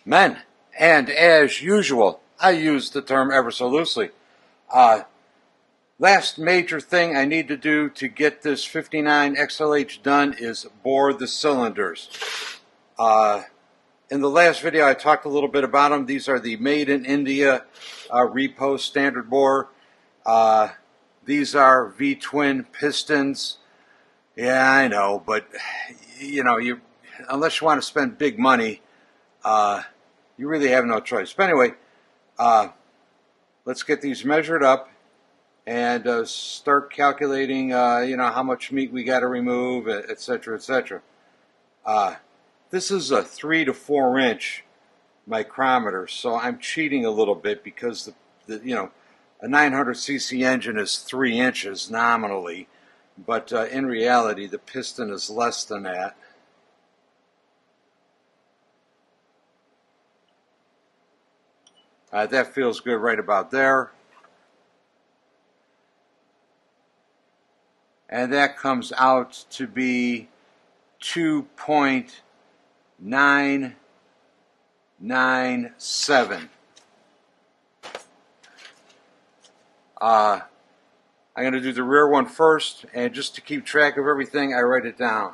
Men. And as usual, I use the term ever so loosely. Last major thing I need to do to get this 59 XLH done is bore the cylinders. In the last video, I talked a little bit about them. These are the Made in India repo standard bore. These are V-twin pistons. Yeah, I know, but you know, unless you want to spend big money, you really have no choice. But anyway, let's get these measured up and start calculating, how much meat we got to remove, etc., etc. This is a 3 to 4 inch micrometer, so I'm cheating a little bit because a 900cc engine is 3 inches nominally, but in reality the piston is less than that. That feels good right about there. And that comes out to be 2.997. I'm going to do the rear one first, and just to keep track of everything, I write it down.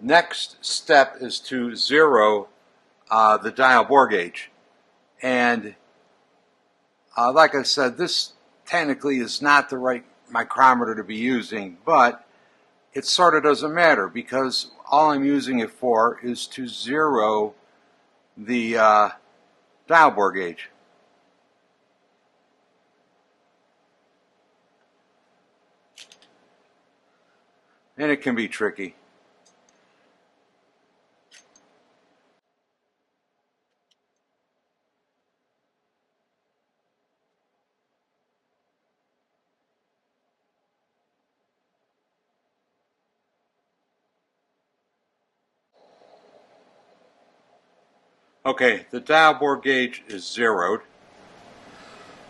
Next step is to zero the dial bore gauge. And like I said, this technically is not the right micrometer to be using, but it sort of doesn't matter because all I'm using it for is to zero the dial bore gauge. And it can be tricky. Okay, the dial bore gauge is zeroed.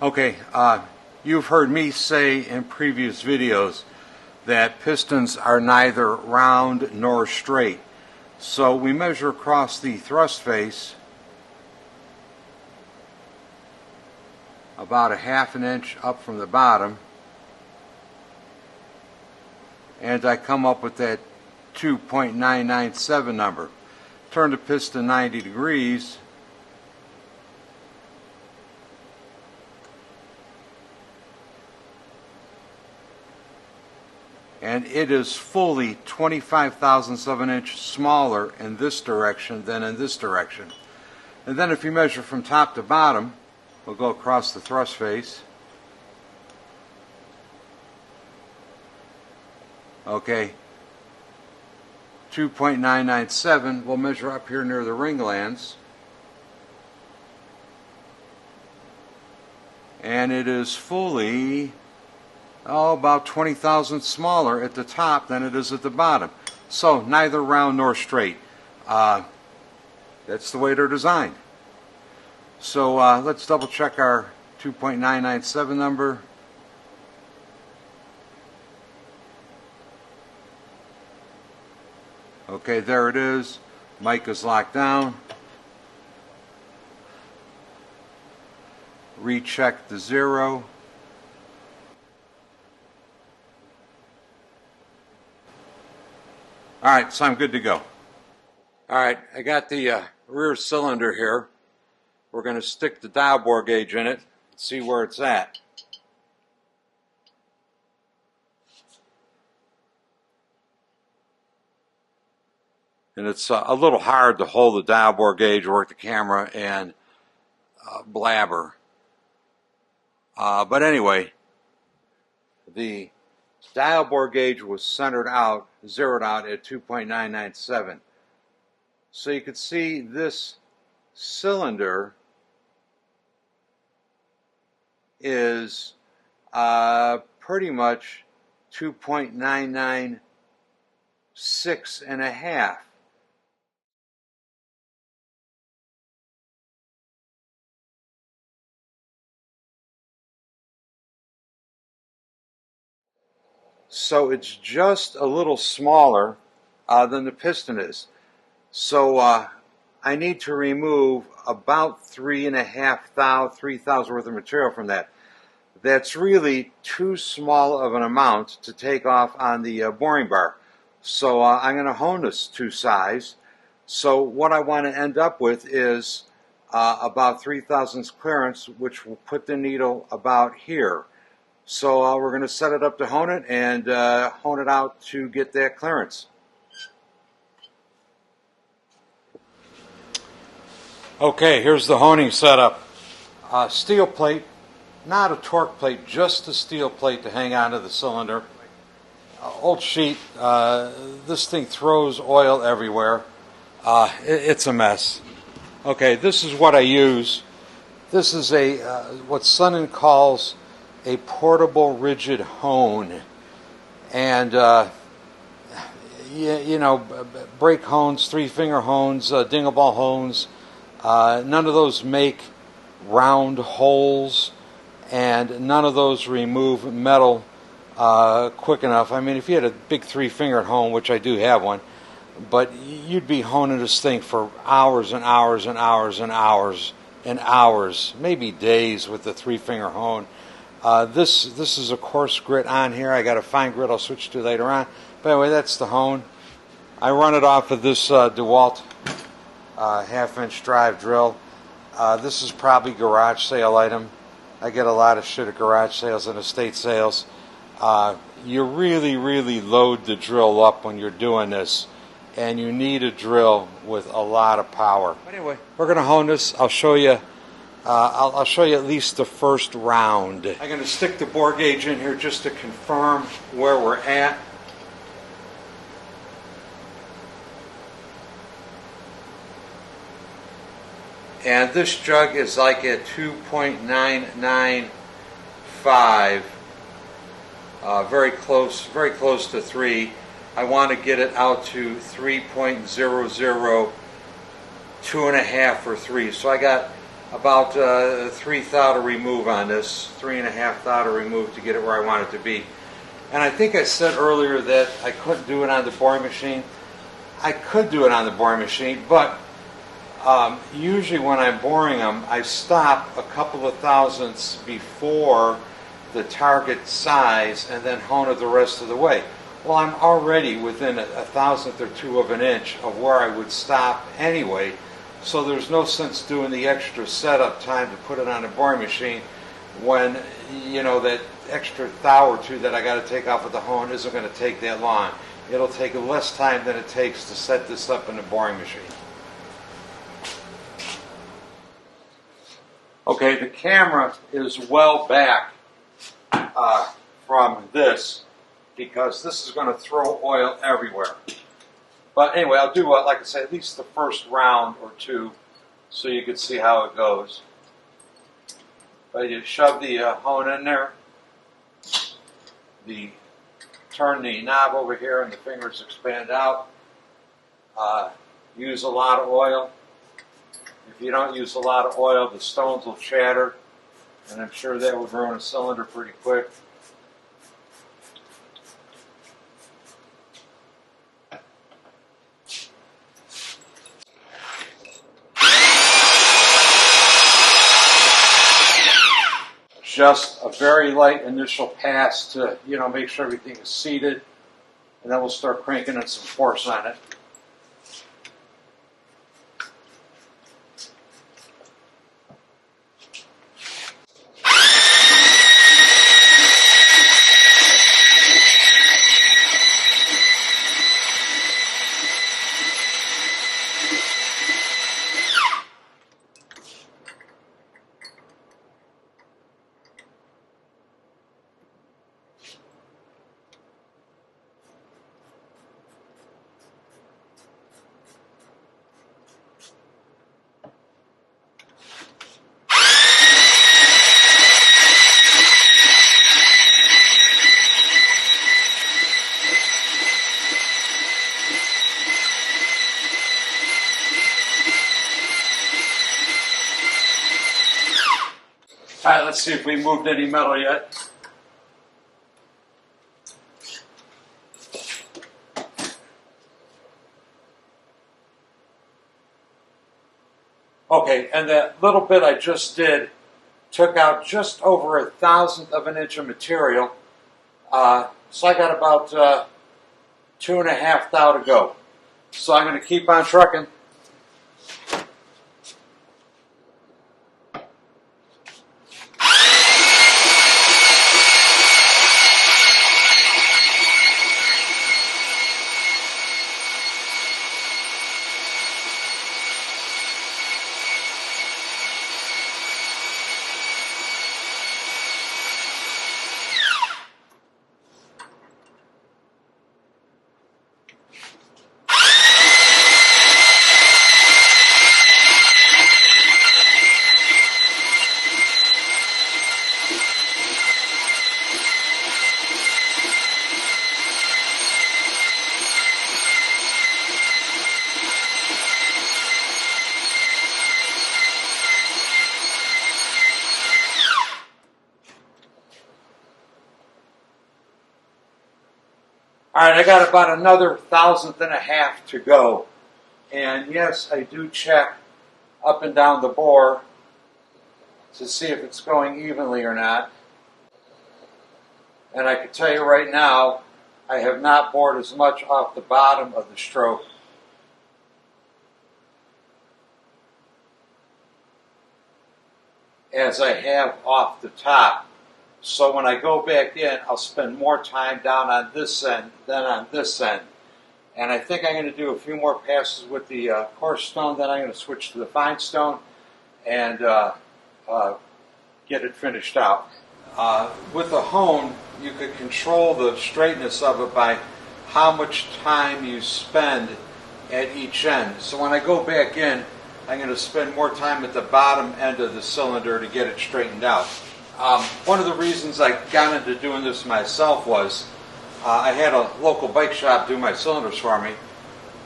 Okay, you've heard me say in previous videos that pistons are neither round nor straight. So we measure across the thrust face about a ½ inch up from the bottom, and I come up with that 2.997 number. Turn the piston 90 degrees, and it is fully 25 thousandths of an inch smaller in this direction than in this direction. And then if you measure from top to bottom, we'll go across the thrust face. Okay, 2.997, we'll measure up here near the ring lands. And it is fully, about 20 thousandths smaller at the top than it is at the bottom. So neither round nor straight. That's the way they're designed. So let's double check our 2.997 number. Okay, there it is. Mic is locked down. Recheck the zero. Alright, so I'm good to go. Alright, I got the rear cylinder here. We're going to stick the dial bore gauge in it and see where it's at. And it's a little hard to hold the dial bore gauge, work the camera, and blabber. But anyway, the dial bore gauge was zeroed out at 2.997. So you can see this cylinder is pretty much 2.996 and a half. so it's just a little smaller than the piston is. So I need to remove about 3,500 worth of material from that. That's really too small of an amount to take off on the boring bar. So I'm going to hone this to size. So what I want to end up with is about 3 thousandths clearance, which will put the needle about here. So we're going to set it up to hone it and hone it out to get that clearance. Okay, here's the honing setup. Steel plate, not a torque plate, just a steel plate to hang onto the cylinder. Old sheet, this thing throws oil everywhere. It's a mess. Okay, this is what I use. This is a what Sonnen calls a portable rigid hone. And you know, brake hones, 3-finger hones, dingle ball hones, none of those make round holes, and none of those remove metal quick enough. I mean, if you had a big 3-fingered hone, which I do have one, but you'd be honing this thing for hours and hours and hours and hours and hours, maybe days with the 3-finger hone. This is a coarse grit on here. I got a fine grit I'll switch to later on. But anyway, that's the hone. I run it off of this DeWalt half-inch drive drill. This is probably garage sale item. I get a lot of shit at garage sales and estate sales. You really load the drill up when you're doing this, and you need a drill with a lot of power. Anyway, we're going to hone this. I'll show you. I'll show you at least the first round. I'm going to stick the bore gauge in here just to confirm where we're at. And this jug is like at 2.995, very close to 3. I want to get it out to 3.00, 2.5 or 3. So I got about 3 thou to remove on this, 3.5 thou to remove to get it where I want it to be. And I think I said earlier that I couldn't do it on the boring machine. I could do it on the boring machine, but usually when I'm boring them, I stop a couple of thousandths before the target size and then hone it the rest of the way. Well, I'm already within a thousandth or two of an inch of where I would stop anyway, so there's no sense doing the extra setup time to put it on a boring machine when, you know, that extra thou or two that I got to take off with the hone isn't going to take that long. It'll take less time than it takes to set this up in a boring machine. Okay, the camera is well back from this because this is going to throw oil everywhere. But anyway, I'll do, like I said, at least the first round or two so you can see how it goes. But you shove the hone in there, turn the knob over here and the fingers expand out. Use a lot of oil. If you don't use a lot of oil, the stones will shatter, and I'm sure that will ruin a cylinder pretty quick. Just a very light initial pass to, you know, make sure everything is seated, and then we'll start cranking in some force on it. All right, let's see if we moved any metal yet. Okay, and that little bit I just did took out just over 1/1000th of an inch of material. So I got about 2.5 thou to go. So I'm going to keep on trucking. All right, I got about another 1/1000th to go. And yes, I do check up and down the bore to see if it's going evenly or not. And I can tell you right now, I have not bored as much off the bottom of the stroke as I have off the top. So when I go back in, I'll spend more time down on this end than on this end. And I think I'm going to do a few more passes with the coarse stone, then I'm going to switch to the fine stone and get it finished out. With the hone, you could control the straightness of it by how much time you spend at each end. So when I go back in, I'm going to spend more time at the bottom end of the cylinder to get it straightened out. One of the reasons I got into doing this myself was I had a local bike shop do my cylinders for me,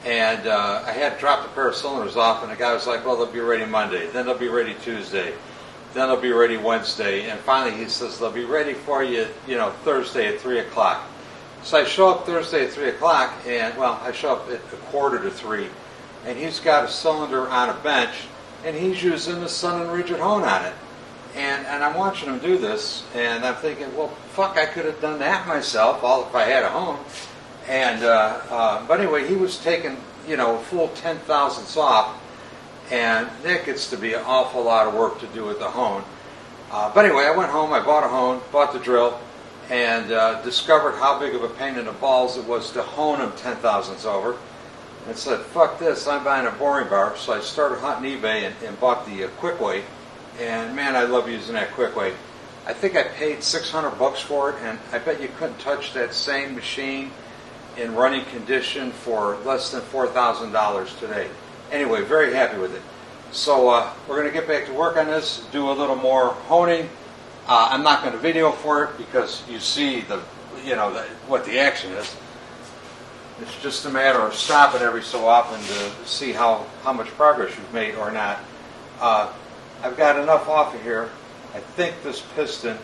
and I had dropped a pair of cylinders off, and the guy was like, well, they'll be ready Monday, then they'll be ready Tuesday, then they'll be ready Wednesday, and finally he says, they'll be ready for you, Thursday at 3 o'clock. So I show up Thursday at 3 o'clock, and, well, I show up at 2:45, and he's got a cylinder on a bench, and he's using the Sun and Rigid hone on it. And I'm watching him do this, and I'm thinking, well, fuck, I could have done that myself, all if I had a hone. And but anyway, he was taking, a full 10/1000ths off, and that gets to be an awful lot of work to do with the hone. But anyway, I went home, I bought a hone, bought the drill, and discovered how big of a pain in the balls it was to hone them 10/1000ths over. And said, fuck this, I'm buying a boring bar. So I started hunting eBay and bought the quick weight. And man, I love using that quick weight. I think I paid $600 for it, and I bet you couldn't touch that same machine in running condition for less than $4,000 today. Anyway, very happy with it. So we're going to get back to work on this, do a little more honing. I'm not going to video for it because you see what the action is. It's just a matter of stopping every so often to see how much progress you've made or not. I've got enough off of here. I think this piston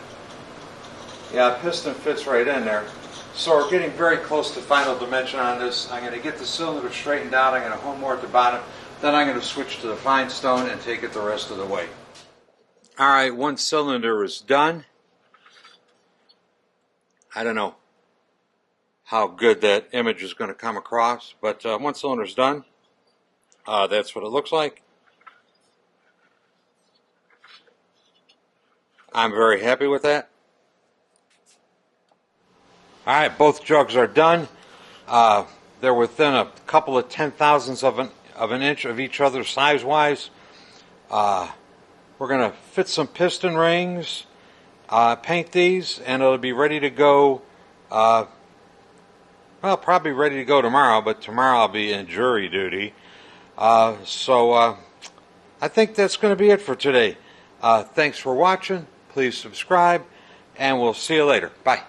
fits right in there. So we're getting very close to final dimension on this. I'm going to get the cylinder straightened out. I'm going to hone more at the bottom. Then I'm going to switch to the fine stone and take it the rest of the way. All right, one cylinder is done. I don't know how good that image is going to come across, but one cylinder is done. That's what it looks like. I'm very happy with that. All right, both jugs are done. They're within a couple of 10/1000ths of an inch of each other size-wise. We're going to fit some piston rings, paint these, and it'll be ready to go. Well, probably ready to go tomorrow, but tomorrow I'll be in jury duty. So I think that's going to be it for today. Thanks for watching. Please subscribe, and we'll see you later. Bye.